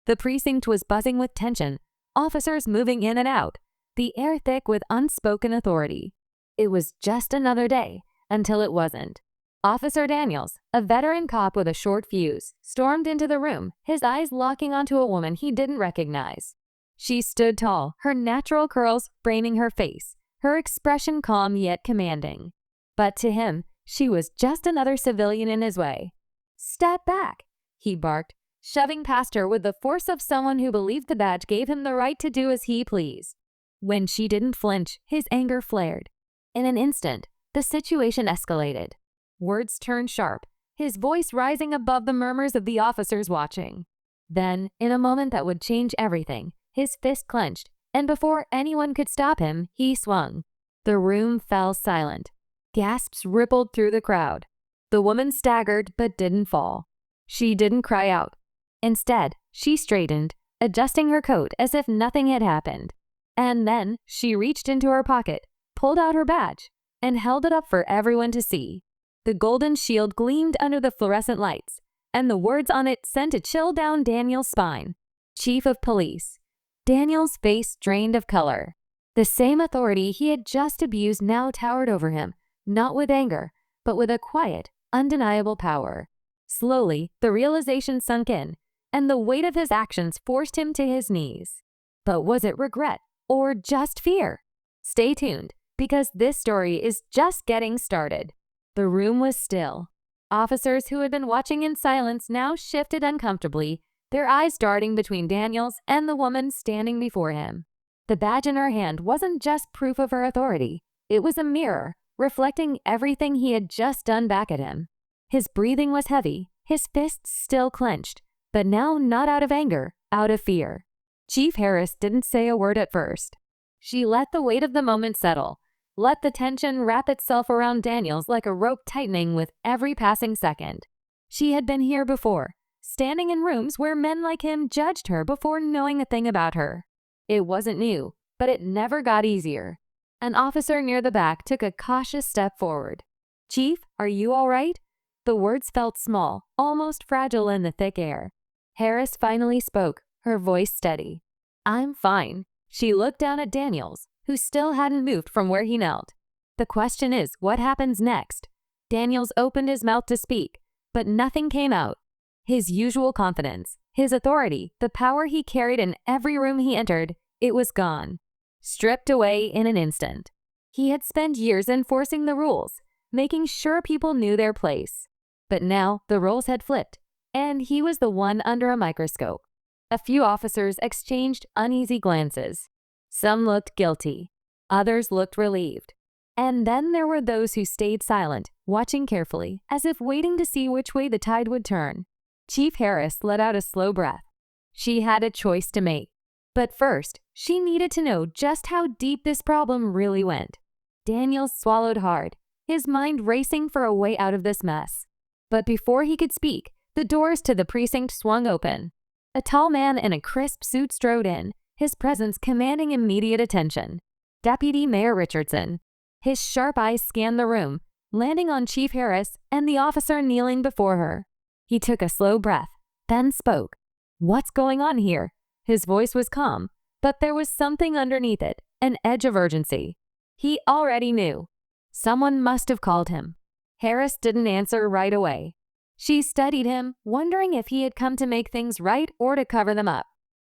The precinct was buzzing with tension, officers moving in and out, the air thick with unspoken authority. It was just another day, until it wasn't. Officer Daniels, a veteran cop with a short fuse, stormed into the room, his eyes locking onto a woman he didn't recognize. She stood tall, her natural curls framing her face, her expression calm yet commanding. But to him, she was just another civilian in his way. "Step back," he barked, shoving past her with the force of someone who believed the badge gave him the right to do as he pleased. When she didn't flinch, his anger flared. In an instant, the situation escalated. Words turned sharp, his voice rising above the murmurs of the officers watching. Then, in a moment that would change everything, his fist clenched, and before anyone could stop him, he swung. The room fell silent. Gasps rippled through the crowd. The woman staggered but didn't fall. She didn't cry out. Instead, she straightened, adjusting her coat as if nothing had happened. And then, she reached into her pocket, pulled out her badge, and held it up for everyone to see. The golden shield gleamed under the fluorescent lights, and the words on it sent a chill down Daniel's spine. Chief of Police. Daniel's face drained of color. The same authority he had just abused now towered over him, not with anger, but with a quiet, undeniable power. Slowly, the realization sunk in, and the weight of his actions forced him to his knees. But was it regret, or just fear? Stay tuned, because this story is just getting started. The room was still. Officers who had been watching in silence now shifted uncomfortably, their eyes darting between Daniels and the woman standing before him. The badge in her hand wasn't just proof of her authority. It was a mirror, reflecting everything he had just done back at him. His breathing was heavy, his fists still clenched, but now not out of anger, out of fear. Chief Harris didn't say a word at first. She let the weight of the moment settle, let the tension wrap itself around Daniels like a rope tightening with every passing second. She had been here before, standing in rooms where men like him judged her before knowing a thing about her. It wasn't new, but it never got easier. An officer near the back took a cautious step forward. "Chief, are you all right?" The words felt small, almost fragile in the thick air. Harris finally spoke, her voice steady. "I'm fine." She looked down at Daniels, who still hadn't moved from where he knelt. "The question is, what happens next?" Daniels opened his mouth to speak, but nothing came out. His usual confidence, his authority, the power he carried in every room he entered, it was gone. Stripped away in an instant. He had spent years enforcing the rules, making sure people knew their place. But now the roles had flipped, and he was the one under a microscope. A few officers exchanged uneasy glances. Some looked guilty. Others looked relieved. And then there were those who stayed silent, watching carefully, as if waiting to see which way the tide would turn. Chief Harris let out a slow breath. She had a choice to make. But first, she needed to know just how deep this problem really went. Daniels swallowed hard, his mind racing for a way out of this mess. But before he could speak, the doors to the precinct swung open. A tall man in a crisp suit strode in, his presence commanding immediate attention. Deputy Mayor Richardson. His sharp eyes scanned the room, landing on Chief Harris and the officer kneeling before her. He took a slow breath, then spoke. "What's going on here?" His voice was calm, but there was something underneath it, an edge of urgency. He already knew. Someone must have called him. Harris didn't answer right away. She studied him, wondering if he had come to make things right or to cover them up.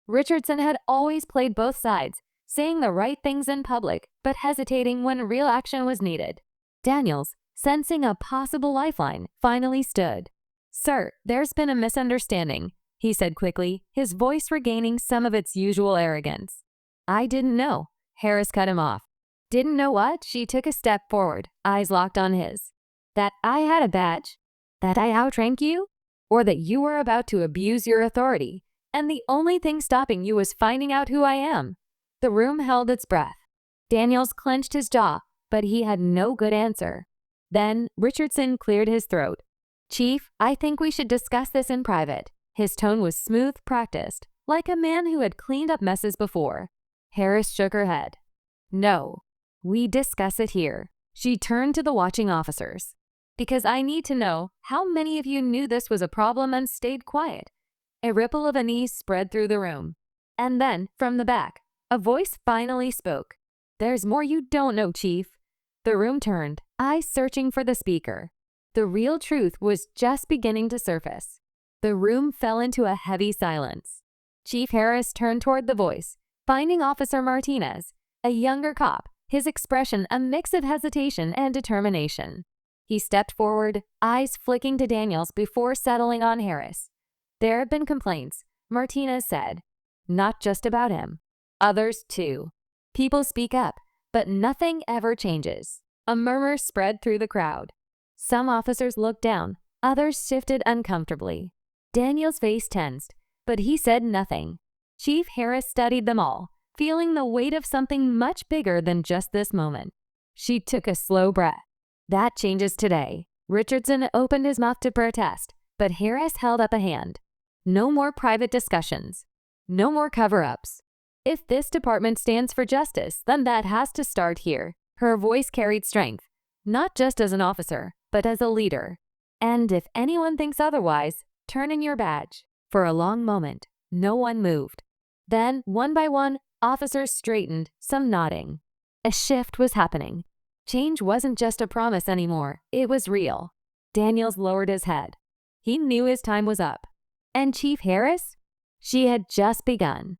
Richardson had always played both sides, saying the right things in public, but hesitating when real action was needed. Daniels, sensing a possible lifeline, finally stood. "Sir, there's been a misunderstanding," he said quickly, his voice regaining some of its usual arrogance. "I didn't know." Harris cut him off. "Didn't know what?" She took a step forward, eyes locked on his. "That I had a badge? That I outranked you? Or that you were about to abuse your authority, and the only thing stopping you was finding out who I am?" The room held its breath. Daniels clenched his jaw, but he had no good answer. Then Richardson cleared his throat. "Chief, I think we should discuss this in private." His tone was smooth, practiced, like a man who had cleaned up messes before. Harris shook her head. "No, we discuss it here." She turned to the watching officers. "Because I need to know how many of you knew this was a problem and stayed quiet. A ripple of unease spread through the room. And then, from the back, a voice finally spoke. "There's more you don't know, Chief." The room turned, eyes searching for the speaker. The real truth was just beginning to surface. The room fell into a heavy silence. Chief Harris turned toward the voice, finding Officer Martinez, a younger cop, his expression a mix of hesitation and determination. He stepped forward, eyes flicking to Daniels before settling on Harris. "There have been complaints," Martinez said. "Not just about him. Others, too. People speak up, but nothing ever changes." A murmur spread through the crowd. Some officers looked down, others shifted uncomfortably. Daniel's face tensed, but he said nothing. Chief Harris studied them all, feeling the weight of something much bigger than just this moment. She took a slow breath. "That changes today." Richardson opened his mouth to protest, but Harris held up a hand. "No more private discussions. No more cover-ups. If this department stands for justice, then that has to start here." Her voice carried strength, not just as an officer, but as a leader. "And if anyone thinks otherwise, turn in your badge." For a long moment, no one moved. Then, one by one, officers straightened, some nodding. A shift was happening. Change wasn't just a promise anymore, it was real. Daniels lowered his head. He knew his time was up. And Chief Harris? She had just begun.